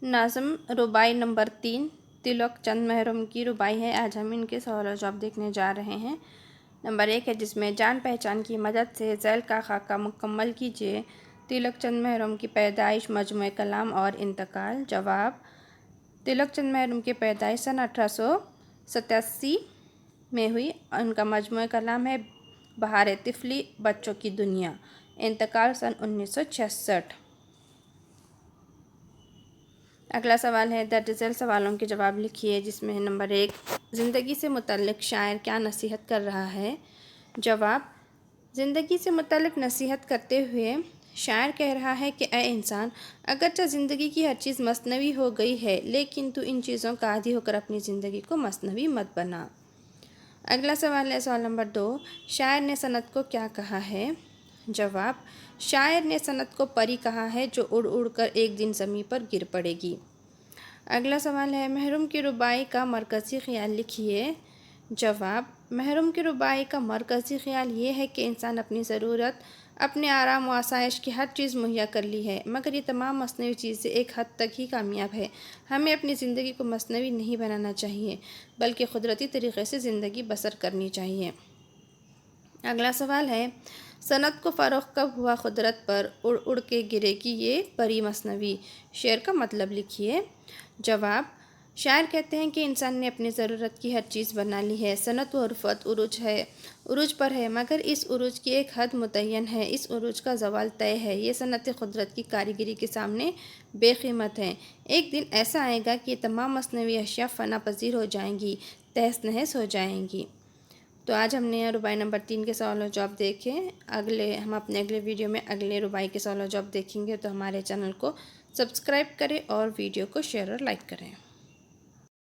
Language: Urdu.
ناظم ربائی نمبر 3 تلک چند محروم کی ربائی ہے۔ آج ہم ان کے سوال و جواب دیکھنے جا رہے ہیں۔ نمبر 1 ہے جس میں جان پہچان کی مدد سے ذیل کا خاکہ مکمل کیجیے۔ تلک چند محروم کی پیدائش، مجموعہ کلام اور انتقال۔ جواب: تلک چند محروم کی پیدائش سن 1887 میں ہوئی۔ ان کا مجموعہ کلام ہے بہار طفلی، بچوں کی دنیا۔ انتقال سن 1966۔ اگلا سوال ہے درج ذیل سوالوں کے جواب لکھیے، جس میں نمبر 1 زندگی سے متعلق شاعر کیا نصیحت کر رہا ہے؟ جواب: زندگی سے متعلق نصیحت کرتے ہوئے شاعر کہہ رہا ہے کہ اے انسان، اگرچہ زندگی کی ہر چیز مثنوی ہو گئی ہے، لیکن تو ان چیزوں کا عادی ہو کر اپنی زندگی کو مثنوی مت بنا۔ اگلا سوال ہے سوال نمبر 2 شاعر نے صنعت کو کیا کہا ہے؟ جواب: شاعر نے صنعت کو پری کہا ہے جو اڑ اڑ کر ایک دن زمیں پر گر پڑے گی۔ اگلا سوال ہے محروم کی ربائی کا مرکزی خیال لکھیے۔ جواب: محروم کی ربائی کا مرکزی خیال یہ ہے کہ انسان اپنی ضرورت، اپنے آرام و آسائش کی ہر چیز مہیا کر لی ہے، مگر یہ تمام مصنوعی چیزیں ایک حد تک ہی کامیاب ہے۔ ہمیں اپنی زندگی کو مصنوعی نہیں بنانا چاہیے، بلکہ قدرتی طریقے سے زندگی بسر کرنی چاہیے۔ اگلا سوال ہے صنعت کو فروغ کب ہوا قدرت پر اڑ اڑ کے گرے گی یہ پری مصنوعی۔ شعر کا مطلب لکھیے۔ جواب: شاعر کہتے ہیں کہ انسان نے اپنی ضرورت کی ہر چیز بنا لی ہے۔ صنعت و حرفت عروج پر ہے، مگر اس عروج کی ایک حد متعین ہے، اس عروج کا زوال طے ہے۔ یہ صنعتیں قدرت کی کاریگری کے سامنے بے قیمت ہیں۔ ایک دن ایسا آئے گا کہ یہ تمام مصنوعی اشیاء فنا پذیر ہو جائیں گی، تہس نہس ہو جائیں گی۔ تو آج ہم نے ربائی نمبر 3 کے سوال و جواب دیکھے۔ ہم اپنے اگلے ویڈیو میں اگلے ربائی کے سوال و جواب دیکھیں گے، تو ہمارے چینل کو سبسکرائب کریں اور ویڈیو کو شیئر اور لائک کریں۔